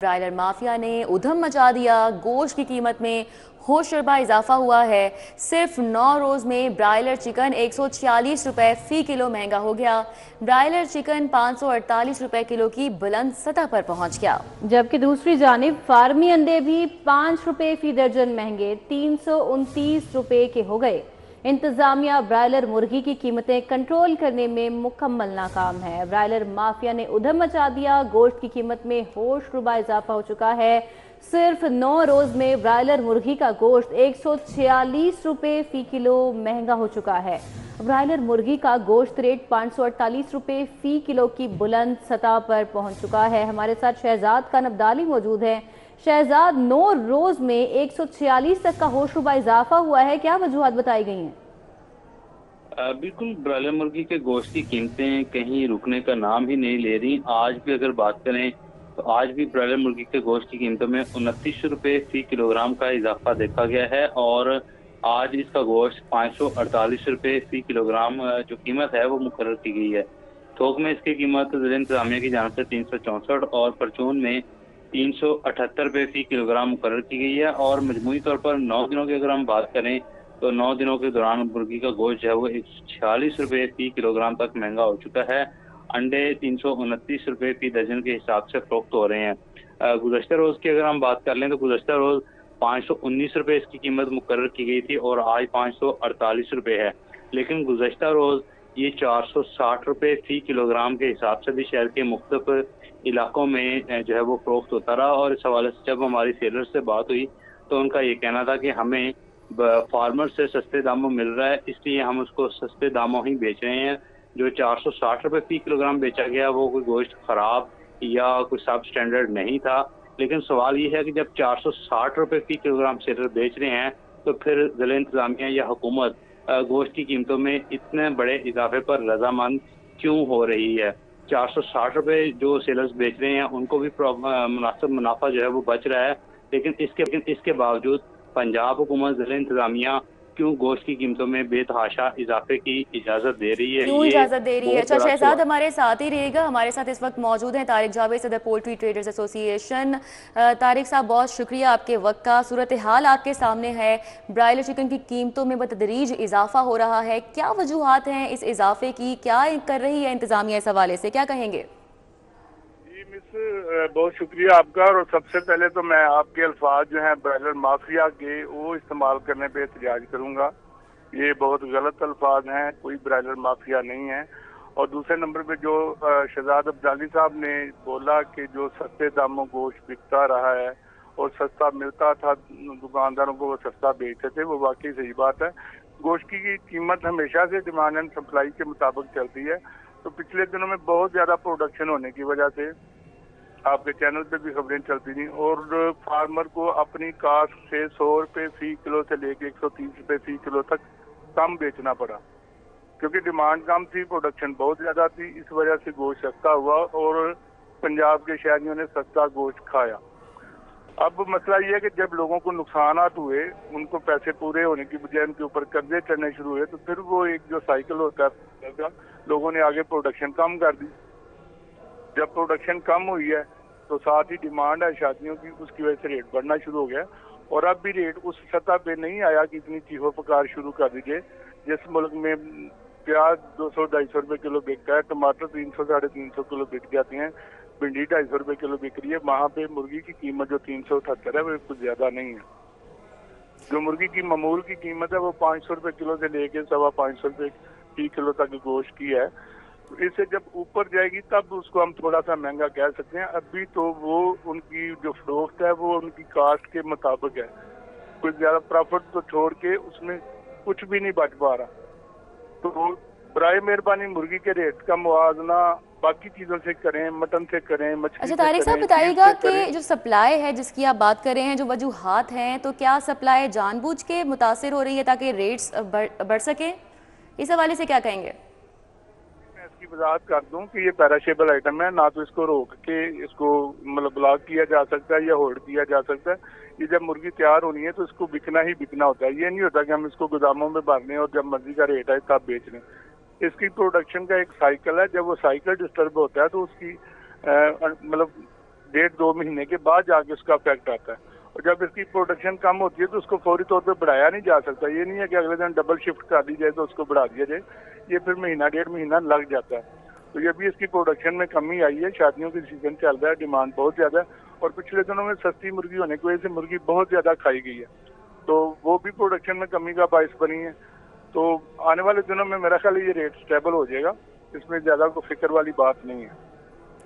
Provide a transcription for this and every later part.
Broiler mafia ने उधम मचा दिया। गोश्त की कीमत में होशरबा इजाफा हुआ है। सिर्फ 9 रोज में ब्रायलर चिकन 146 रुपए फी किलो महंगा हो गया। ब्रायलर चिकन 548 रुपए किलो की बुलंद सतह पर पहुंच गया, जबकि दूसरी जानिब फार्मी अंडे भी 5 रुपए फी दर्जन महंगे 329 रुपए के हो गए। इंतजामिया ब्रायलर मुर्गी की कीमतें कंट्रोल करने में मुकम्मल नाकाम है। ब्रायलर माफिया ने उधम मचा दिया। गोश्त की कीमत में होशरुबा इजाफा हो चुका है। सिर्फ 9 रोज में ब्रायलर मुर्गी का गोश्त 146 रुपए फी किलो महंगा हो चुका है। ब्रायलर मुर्गी का गोश्त रेट 548 रुपए फी किलो की बुलंद सतह पर पहुंच चुका है। हमारे साथ शहजाद खान अब्दाली मौजूद हैं। शहजाद, 9 रोज में 146 तक का होशरुबा इजाफा हुआ है, क्या वजूहात बताई गई हैं? बिल्कुल, ब्रायलर मुर्गी के गोश्त की कीमतें कहीं रुकने का नाम ही नहीं ले रही। आज भी अगर बात करें तो आज भी ब्रायलर मुर्गी के गोश्त की कीमतों में 29 रुपए फी किलोग्राम का इजाफा देखा गया है और आज इसका गोश्त 548 रुपए फी किलोग्राम जो कीमत है वो मुकर्रर की गई है। थोक में इसकी कीमत जिला इंतजामिया की जानिब से 364 और परचून में 378 रुपए फी किलोग्राम मुकर्रर की गई है। और मजमूई तौर पर 9 दिनों की अगर हम बात करें तो 9 दिनों के दौरान मुर्गी का गोश्त जो है वो 146 रुपए फी किलोग्राम तक महंगा हो चुका है। अंडे 329 रुपए फी दर्जन के हिसाब से फरोख्त हो रहे हैं। गुज़श्ता रोज की अगर हम बात कर लें तो गुज़श्ता रोज 519 रुपए इसकी कीमत मुकर्रर की गई थी और आज 548 रुपए है। लेकिन गुज़श्ता रोज ये 460 रुपए फी किलोग्राम के हिसाब से भी शहर के मुख्तलिफ इलाकों में जो है वो फरोख्त होता रहा। और इस हवाले से जब हमारी सेलर से बात हुई तो उनका ये कहना था कि हमें फार्मर से सस्ते दामों मिल रहा है, इसलिए हम उसको सस्ते दामों ही बेच रहे हैं। जो 460 रुपए फी किलोग्राम बेचा गया वो कोई गोश्त खराब या कोई सब स्टैंडर्ड नहीं था। लेकिन सवाल ये है कि जब 460 रुपए फी किलोग्राम सेलर बेच रहे हैं तो फिर जिला इंतजामिया या हुकूमत गोश्त की कीमतों में इतने बड़े इजाफे पर रजामंद क्यों हो रही है? 460 रुपए जो सेलर्स बेच रहे हैं उनको भी मुनासिब मुनाफा जो है वो बच रहा है, लेकिन इसके बावजूद पंजाब हुकूमत जिला इंतजामिया क्यों गोश्त की कीमतों में बेतहाशा इजाफे की इजाजत दे रही है? क्यों इजाजत दे रही है? अच्छा बड़ा शहजाद, हमारे साथ ही रहेगा। हमारे साथ इस वक्त मौजूद हैं तारिक जावेद, सदर पोल्ट्री ट्रेडर्स एसोसिएशन। तारिक साहब, बहुत शुक्रिया आपके वक्त का। सूरत हाल आपके सामने है, ब्रायलर चिकन की कीमतों में बतदरीज इजाफा हो रहा है। क्या वजूहात हैं इस इजाफे की? क्या कर रही है इंतजामिया इस हवाले से, क्या कहेंगे? बहुत शुक्रिया आपका। और सबसे पहले तो मैं आपके अल्फाज जो हैं ब्रायलर माफिया के वो इस्तेमाल करने पे एहतजाज करूंगा। ये बहुत गलत अल्फाज हैं, कोई ब्रायलर माफिया नहीं है। और दूसरे नंबर पे जो शहजाद अब्दाली साहब ने बोला कि जो सस्ते दामों गोश्त बिकता रहा है और सस्ता मिलता था, दुकानदारों को वो सस्ता बेचते थे, वो वाकई सही बात है। गोश्त की कीमत हमेशा से डिमांड एंड सप्लाई के मुताबिक चलती है। तो पिछले दिनों में बहुत ज्यादा प्रोडक्शन होने की वजह से आपके चैनल पे भी खबरें चलती थी और फार्मर को अपनी कास्ट से 100 रुपए फी किलो से लेके 130 रुपए फी किलो तक कम बेचना पड़ा, क्योंकि डिमांड कम थी, प्रोडक्शन बहुत ज्यादा थी। इस वजह से गोश्त सस्ता हुआ और पंजाब के शहरियों ने सस्ता गोश्त खाया। अब मसला ये है कि जब लोगों को नुकसानात हुए, उनको पैसे पूरे होने की बजाय उनके ऊपर कर्जे चढ़ने शुरू हुए, तो फिर वो एक जो साइकिल होता है, लोगों ने आगे प्रोडक्शन कम कर दी। जब प्रोडक्शन कम हुई है तो साथ ही डिमांड है शादियों की, उसकी वजह से रेट बढ़ना शुरू हो गया। और अब भी रेट उस सतह पे नहीं आया कि इतनी चीखो पुकार शुरू कर दीजिए। जिस मुल्क में प्याज 200-250 रुपए किलो बिकता है, टमाटर 300-350 किलो बिक जाती हैं, भिंडी 250 रुपए किलो बिक रही है, वहाँ पे मुर्गी की कीमत जो 378 है वो कुछ ज्यादा नहीं है। जो मुर्गी की मामूल की कीमत है वो 500 रुपए किलो से लेके 550 रुपए फी किलो तक गोश्त की है। इससे जब ऊपर जाएगी तब उसको हम थोड़ा सा महंगा कह सकते हैं। अभी तो वो उनकी जो फरोख्त है वो उनकी कास्ट के मुताबिक है, कुछ ज्यादा प्रॉफिट तो छोड़ के उसमें कुछ भी नहीं बच पा रहा। तो बराए मेहरबानी मुर्गी के रेट का मुआवजा बाकी चीजों से करें, मटन से करें, मछली अच्छा से तारिक साहब, करें, बताइएगा चीज से कि करें। जो सप्लाई है जिसकी आप बात कर रहे हैं, जो वजूहात हैं, तो क्या सप्लाई जानबूझ के मुतासिर हो रही है ताकि रेट्स बढ़ सके? इस हवाले से क्या कहेंगे? इसकी वजाहत कर दूं कि ये पैराशेबल आइटम है, ना तो इसको रोक के इसको मतलब ब्लॉक किया जा सकता है या होल्ड किया जा सकता है। ये जब मुर्गी तैयार होनी है तो इसको बिकना ही बिकना होता है। ये नहीं होता कि हम इसको गोदामों में भर लें और जब मर्जी का रेट है तब बेच लें। इसकी प्रोडक्शन का एक साइकिल है, जब वो साइकिल डिस्टर्ब होता है तो उसकी मतलब 1.5-2 महीने के बाद जाके उसका इफेक्ट आता है। और जब इसकी प्रोडक्शन कम होती है तो उसको फौरी तौर पे बढ़ाया नहीं जा सकता। ये नहीं है कि अगले दिन डबल शिफ्ट कर दी जाए तो उसको बढ़ा दिया जाए, ये फिर महीना 1.5 महीना लग जाता है। तो ये भी इसकी प्रोडक्शन में कमी आई है। शादियों की सीजन चल रहा है, डिमांड बहुत ज्यादा है, और पिछले दिनों में सस्ती मुर्गी होने की वजह से मुर्गी बहुत ज्यादा खाई गई है, तो वो भी प्रोडक्शन में कमी का बायस बनी है। तो आने वाले दिनों में मेरा ख्याल है ये रेट स्टेबल हो जाएगा, इसमें ज्यादा कोई फिक्र वाली बात नहीं है।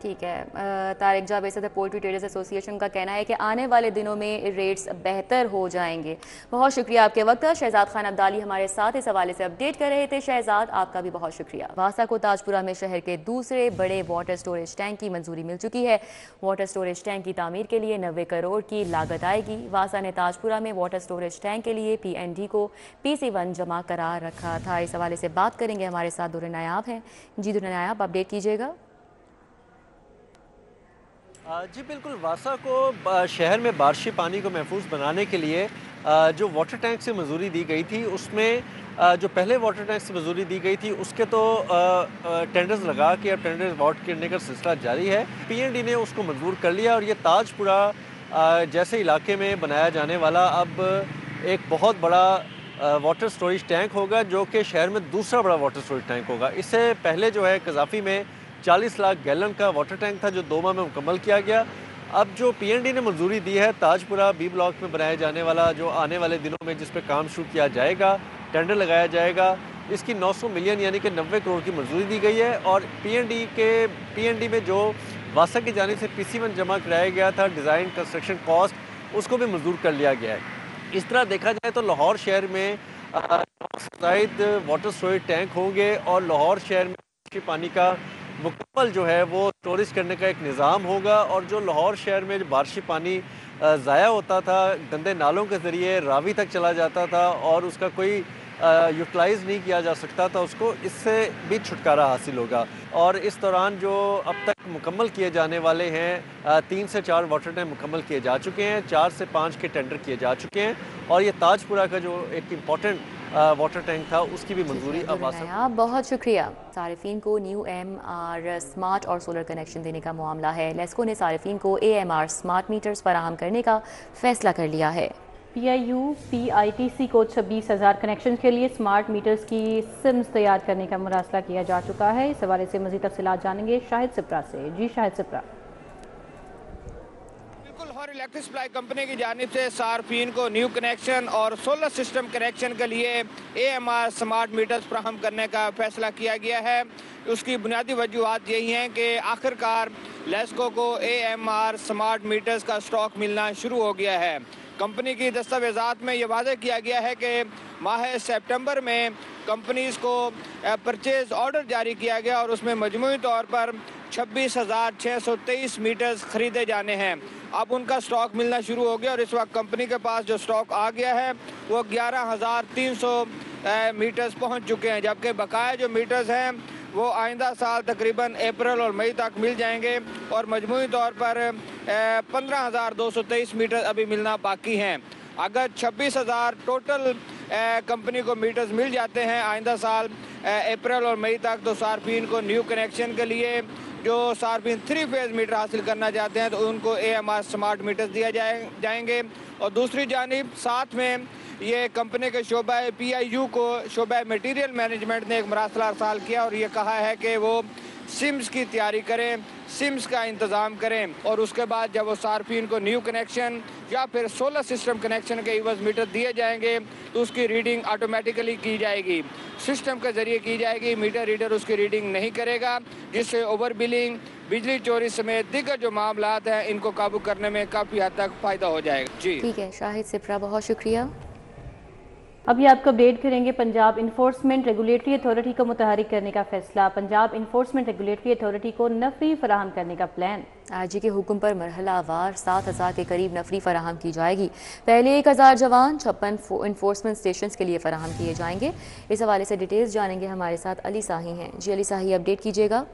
ठीक है, तारिक जावेद सदर पोल्ट्री ट्रेडर्स एसोसिएशन का कहना है कि आने वाले दिनों में रेट्स बेहतर हो जाएंगे। बहुत शुक्रिया आपके वक्त का। शहजाद खान अब्दाली हमारे साथ इस हवाले से अपडेट कर रहे थे। शहजाद, आपका भी बहुत शुक्रिया। वासा को ताजपुरा में शहर के दूसरे बड़े वाटर स्टोरेज टैंक की मंजूरी मिल चुकी है। वाटर स्टोरेज टैंक की तामीर के लिए 90 करोड़ की लागत आएगी। वासा ने ताजपुरा में वाटर स्टोरेज टैंक के लिए PND को PC1 जमा करार रखा था। इस हवाले से बात करेंगे, हमारे साथ दुर्र नायाब हैं। जी दुर्र नायाब, अपडेट कीजिएगा। जी बिल्कुल, वासा को शहर में बारिशी पानी को महफूज बनाने के लिए जो वाटर टैंक से मंजूरी दी गई थी, उसमें जो पहले वाटर टैंक से मंजूरी दी गई थी उसके तो टेंडर्स लगा के अब टेंडर्स अवार्ड करने का सिलसिला जारी है। PND ने उसको मंजूर कर लिया और ये ताजपुरा जैसे इलाके में बनाया जाने वाला अब एक बहुत बड़ा वाटर स्टोरेज टैंक होगा, जो कि शहर में दूसरा बड़ा वाटर स्टोरेज टैंक होगा। इससे पहले जो है कजाफी में 40 लाख गैलन का वाटर टैंक था जो 2 माह में मुकम्मल किया गया। अब जो PND ने मंजूरी दी है ताजपुरा B ब्लॉक में बनाए जाने वाला, जो आने वाले दिनों में जिस पे काम शुरू किया जाएगा, टेंडर लगाया जाएगा, इसकी 900 मिलियन यानी कि 90 करोड़ की मंजूरी दी गई है। और PND में जो वासा की जानिब से PC1 जमा कराया गया था डिज़ाइन कंस्ट्रक्शन कॉस्ट, उसको भी मंजूर कर लिया गया है। इस तरह देखा जाए तो लाहौर शहर में ज़ायद वाटर स्टोरेज टैंक होंगे और लाहौर शहर में पानी का मुकम्मल जो है वो स्टोरेज करने का एक निज़ाम होगा। और जो लाहौर शहर में जो बारिशी पानी ज़ाया होता था, गंदे नालों के ज़रिए रावी तक चला जाता था और उसका कोई यूटिलाइज़ नहीं किया जा सकता था, उसको इससे भी छुटकारा हासिल होगा। और इस दौरान जो अब तक मुकम्मल किए जाने वाले हैं 3 से 4 वाटर टैंक मुकम्मल किए जा चुके हैं, 4 से 5 के टेंडर किए जा चुके हैं। और ये ताजपुरा का जो एक इम्पॉर्टेंट वाटर टैंक था उसकी भी मंजूरी अब आप बहुत शुक्रिया। सारिफीन को न्यू AMR स्मार्ट और सोलर कनेक्शन देने का मामला है। लेस्को ने सारिफीन को AMR स्मार्ट मीटर्स फराहम करने का फैसला कर लिया है। PIU PITC को 26,000 कनेक्शन के लिए स्मार्ट मीटर्स की सिम्स तैयार करने का मुरासला किया जा चुका है। इस हवाले से मज़ीद तफसीलात जानेंगे शाहिद सिप्रा से। जी Shahid Sipra. Lahore electric supply company की जानिब से सार्फिन को न्यू कनेक्शन और सोलर सिस्टम कनेक्शन के लिए AMR स्मार्ट मीटर्स फराहम करने का फैसला किया गया है। उसकी बुनियादी वजूहत यही हैं कि आखिरकार लेस्को को AMR स्मार्ट मीटर्स का स्टॉक मिलना शुरू हो गया है। कंपनी की दस्तावेज़ात में ये वाज़ेह किया गया है कि माह सितंबर में कंपनीज को परचेज ऑर्डर जारी किया गया और उसमें मजमूई तौर पर 26,623 मीटर्स खरीदे जाने हैं। अब उनका स्टॉक मिलना शुरू हो गया और इस वक्त कंपनी के पास जो स्टॉक आ गया है वो 11,300 मीटर्स पहुंच चुके हैं, जबकि बकाया जो मीटर्स हैं वो आइंदा साल तकरीबन अप्रैल और मई तक मिल जाएंगे और मजमूई तौर पर 15,223 मीटर अभी मिलना बाकी हैं। अगर 26,000 टोटल कंपनी को मीटर्स मिल जाते हैं आइंदा साल अप्रैल और मई तक, तो सार्फिन को न्यू कनेक्शन के लिए जो सार्फिन 3 फेज मीटर हासिल करना चाहते हैं तो उनको AMR स्मार्ट मीटर्स दिया जाएंगे। और दूसरी जानिब साथ में ये कंपनी के शोबा PIU को शोबा मटीरियल मैनेजमेंट ने एक मरासला अरसाल किया और ये कहा है कि वो सिम्स की तैयारी करें, सिम्स का इंतज़ाम करें और उसके बाद जब वो सार्फिन को न्यू कनेक्शन या फिर सोलर सिस्टम कनेक्शन के इवज़ मीटर दिए जाएंगे तो उसकी रीडिंग ऑटोमेटिकली की जाएगी, सिस्टम के ज़रिए की जाएगी। मीटर रीडर उसकी रीडिंग नहीं करेगा, जिससे ओवर बिलिंग, बिजली चोरी समेत दीगर जो मामलात हैं इनको काबू करने में काफ़ी हद तक फ़ायदा हो जाएगा। जी ठीक है शाहिद सिप्रा, बहुत शुक्रिया। अभी आपको अपडेट करेंगे पंजाब इन्फोर्समेंट रेगुलेटरी अथॉरिटी को मुतहरिक करने का फैसला। पंजाब इन्फोर्समेंट रेगुलेटरी अथॉरिटी को नफरी फराहम करने का प्लान। IG के हुक्म पर मरहला वार 7,000 के करीब नफरी फराहम की जाएगी। पहले 1,000 जवान 56 इन्फोर्समेंट स्टेशन के लिए फराहम किए जाएंगे। इस हवाले से डिटेल्स जानेंगे, हमारे साथ अली साही हैं। जी अली साही, अपडेट कीजिएगा।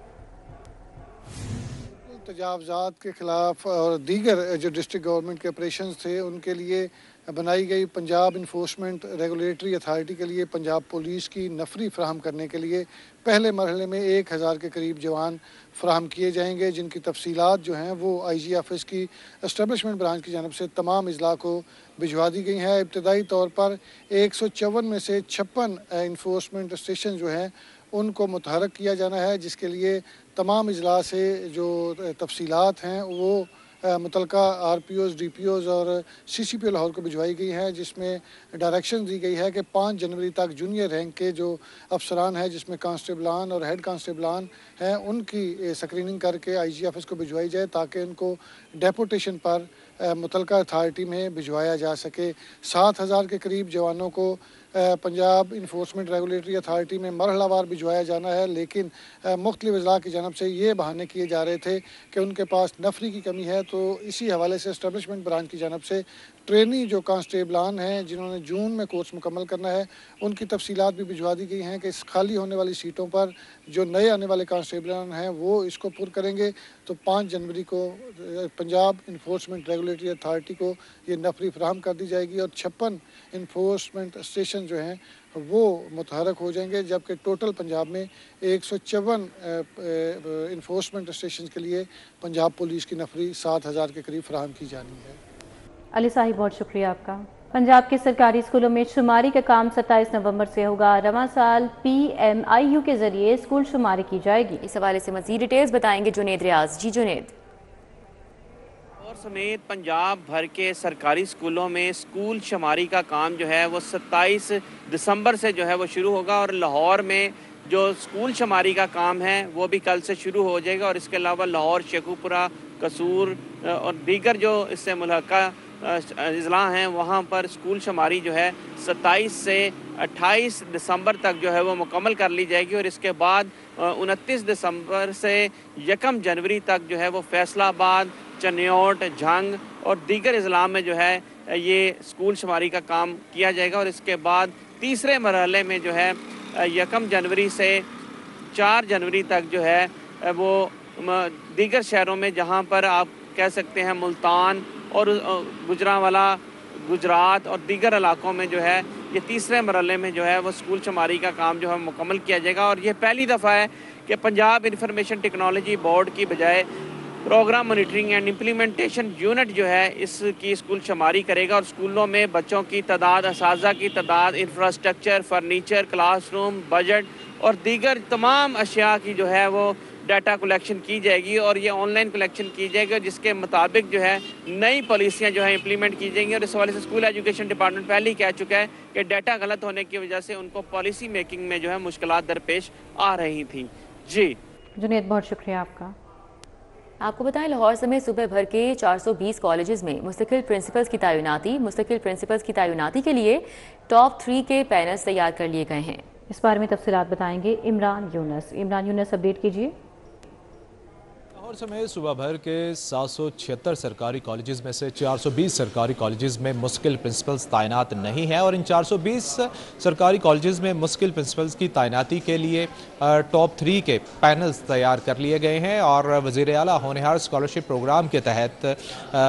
तजावज़ात के ख़िलाफ़ और दीगर जो डिस्ट्रिक्ट गवर्नमेंट के ऑपरेशंस थे उनके लिए बनाई गई पंजाब इन्फोर्समेंट रेगुलेटरी अथॉरिटी के लिए पंजाब पुलिस की नफरी फ्राहम करने के लिए पहले मरहले में 1000 के करीब जवान फ्राहम किए जाएंगे, जिनकी तफसीलात जो हैं वो IG ऑफिस की एस्टेब्लिशमेंट ब्रांच की जानब से तमाम अजला को भिजवा दी गई हैं। इब्तदाई तौर पर 154 में से 56 इन्फोर्समेंट स्टेशन जो हैं उनको मुतहरक किया जाना है, जिसके लिए तमाम अजला से जो तफसीलात हैं वो मुतलका RPOs, DPOs और CCPO लाहौर को भिजवाई गई हैं, जिसमें डायरेक्शन दी गई है कि 5 जनवरी तक जूनियर रैंक के जो अफसरान हैं, जिसमें कांस्टेबलान और हेड कांस्टेबलान हैं, उनकी स्क्रीनिंग करके IG ऑफिस को भिजवाई जाए ताकि उनको डेपुटेशन पर मुतलका अथॉरिटी में भिजवाया जा सके। 7000 के करीब जवानों को पंजाब इन्फोर्समेंट रेगुलेटरी अथॉरिटी में मरहलावार भिजवाया जाना है, लेकिन मुख्तलिफ अजला की जानब से ये बहाने किए जा रहे थे कि उनके पास नफरी की कमी है, तो इसी हवाले से एस्टेब्लिशमेंट ब्रांच की जानब से ट्रेनी जो कांस्टेबलान हैं जिन्होंने जून में कोर्स मुकम्मल करना है उनकी तफसीलात भी भिजवा दी गई हैं कि इस खाली होने वाली सीटों पर जो नए आने वाले कांस्टेबलान हैं वो इसको पुर करेंगे। तो 5 जनवरी को पंजाब इन्फोर्समेंट रेगुलेटरी अथॉरिटी को ये नफरी फ्राहम कर दी जाएगी और 56 इन्फोर्समेंट स्टेशन जो हैं वो मुतहरक हो जाएंगे, जबकि टोटल पंजाब में 154 इन्फोर्समेंट स्टेशन के लिए पंजाब पुलिस की नफरी 7000 के करीब फ्राहम की जानी है। अली साहिब, बहुत शुक्रिया आपका। पंजाब के सरकारी स्कूलों में शुमारी का काम 27 नवंबर से होगा। रवां साल PMIU के जरिए स्कूल शुमारी की जाएगी। इस हवाले से मजीद डिटेल्स बताएंगे जुनेद रियाज। जी जुनेद। और समेत पंजाब भर के सरकारी स्कूलों में स्कूल शुमारी का काम जो है वो 27 दिसंबर से जो है वो शुरू होगा और लाहौर में जो स्कूल शुमारी का काम है वो भी कल से शुरू हो जाएगा और इसके अलावा लाहौर, शेखुपुरा, कसूर और दीगर जो इससे मुल्हका अजला हैं वहाँ पर स्कूल शुमारी जो है 27 से 28 दिसंबर तक जो है वो मुकम्मल कर ली जाएगी और इसके बाद 29 दिसंबर से 1 जनवरी तक जो है वो फैसलाबाद, चनियोट, झंग और दीगर अजला में जो है ये स्कूल शुमारी का काम किया जाएगा और इसके बाद तीसरे मरहले में जो है 1 जनवरी से 4 जनवरी तक जो है वो दीगर शहरों में जहाँ पर आप कह सकते हैं मुल्तान और गुजरांवाला, गुजरात और दीगर इलाकों में जो है ये तीसरे मरहले में जो है वो स्कूल शुमारी का काम जो है मुकम्मल किया जाएगा और ये पहली दफ़ा है कि पंजाब इंफॉर्मेशन टेक्नोलॉजी बोर्ड की बजाय programme monitoring and implementation unit जो है इसकी स्कूल शुमारी करेगा और स्कूलों में बच्चों की तादाद, असातिज़ा की तादाद, इंफ्रास्ट्रक्चर, फर्नीचर, क्लासरूम, बजट और दीगर तमाम अशिया की जो है वो डाटा कलेक्शन की जाएगी और ये ऑनलाइन कलेक्शन की जाएगी और जिसके मुताबिक जो है नई पॉलिसियाँ जो है इम्प्लीमेंट की जाएंगी और इस हवाले से स्कूल एजुकेशन डिपार्टमेंट पहले ही कह चुका है कि डाटा गलत होने की वजह से उनको पॉलिसी मेकिंग में जो है मुश्किलात दरपेश आ रही थी। जी जुनेद, बहुत शुक्रिया आपका। आपको बताएं लाहौर समेत सूबे भर के 420 कॉलेजेस में मुस्तकिल प्रिंसिपल्स की तैनाती के लिए टॉप 3 के पैनल्स तैयार कर लिए गए हैं। इस बारे में तफसीलात बताएंगे इमरान यूनस, अपडेट कीजिए। लाहौर समेत सूबा भर के 776 सरकारी कॉलेजेस में से 420 सरकारी कॉलेजेस में मुश्किल प्रिंसिपल्स तैनात नहीं हैं और इन 420 सरकारी कॉलेजेस में मुश्किल प्रिंसिपल्स की तैनाती के लिए टॉप 3 के पैनल्स तैयार कर लिए गए हैं और वज़ीर आला होनहार स्कॉलरशिप प्रोग्राम के तहत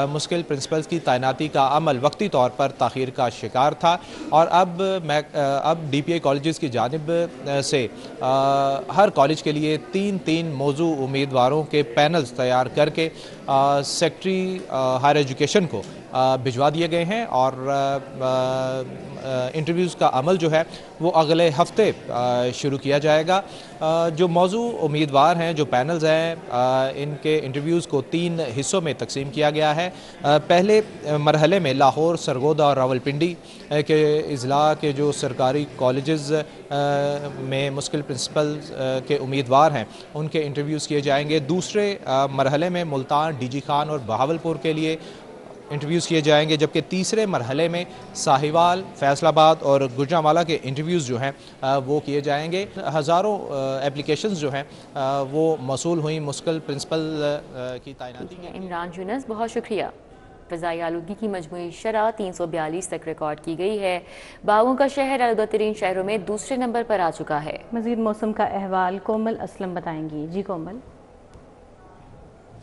मुश्किल प्रिंसिपल्स की तैनाती का अमल वक्ती तौर पर ताख़ीर का शिकार था और अब DPI कॉलेजेस की जानिब से हर कॉलेज के लिए 3 मौजू उम्मीदवारों के पैनल्स तैयार करके सेक्रेटरी हायर एजुकेशन को भिजवा दिए गए हैं और इंटरव्यूज़ का अमल जो है वो अगले हफ्ते शुरू किया जाएगा। जो मौजू उम्मीदवार हैं, जो पैनल्स हैं, इनके इंटरव्यूज़ को 3 हिस्सों में तकसीम किया गया है। पहले मरहले में लाहौर, सरगोदा और रावलपिंडी के अजला के जो सरकारी कॉलेजेस में मुश्किल प्रिंसिपल के उम्मीदवार हैं उनके इंटरव्यूज़ किए जाएंगे। दूसरे मरहले में मुल्तान, DG खान और बहावलपुर के लिए इंटरव्यूज़ किए जाएंगे, जबकि तीसरे मरहले में साहिवाल, फैसलाबाद और गुजरांवाला के इंटरव्यूज़ जो हैं वो किए जाएंगे। हज़ारों एप्लीकेशंस जो हैं वो मौसूल हुई मुश्किल प्रिंसिपल की तैनाती के। इमरान यूनस, बहुत शुक्रिया। फ़ज़ाई आलूगी की मजमूई शरह 342 तक रिकॉर्ड की गई है। बागों का शहर आलूदा तरीन शहरों में दूसरे नंबर पर आ चुका है। मज़ीद मौसम का अहवाल कोमल असलम बताएंगी। जी कोमल।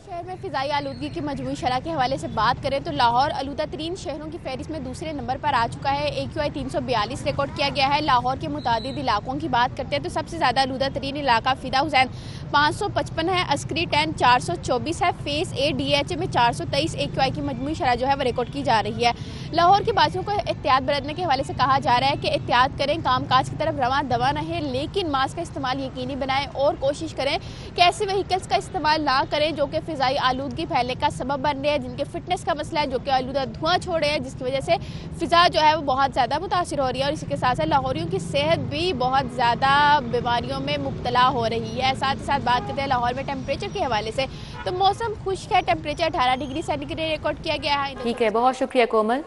शहर लाहौर में फ़िज़ाई आलूदगी की मजमूई शरह के हवाले से बात करें तो लाहौर आलूदा तरीन शहरों की फहरिस्त में दूसरे नंबर पर आ चुका है। AQI 342 रिकॉर्ड किया गया है। लाहौर के मुतादिद इलाकों की बात करते हैं तो सबसे ज़्यादा आलूदा तरीन इलाका फ़िदा हुसैन 555 है, अस्करी 10 424 है, फेस A DHA में 423 AQI की मजमूई शरह जो है वो रिकॉर्ड की जा रही है। लाहौर के बासियों को एहतियात बरतने के हवाले से कहा जा रहा है कि एहतियात करें, कामकाज की तरफ रवां दवा रहें, लेकिन मास्क का इस्तेमाल यकीनी बनाएं और कोशिश करें कि ऐसे व्हीकल्स का इस्तेमाल ना करें जो कि फ़िज़ाई आलूदगी फैलने का सबब बन रहे हैं, जिनके फिटनेस का मसला है, जो कि आलूदा धुआं छोड़ रहे हैं, जिसकी वजह से फ़िज़ा जो है वो बहुत ज़्यादा मुतासिर हो रही है और इसी के साथ साथ लाहौरियों की सेहत भी बहुत ज़्यादा बीमारियों में मुब्तला हो रही है। साथ ही साथ बात करते हैं लाहौर में टेम्परेचर के हवाले से तो मौसम खुश्क है, टेम्परेचर 18 डिग्री सेंटीग्रेड रिकॉर्ड किया गया है। ठीक है, बहुत शुक्रिया कोमल।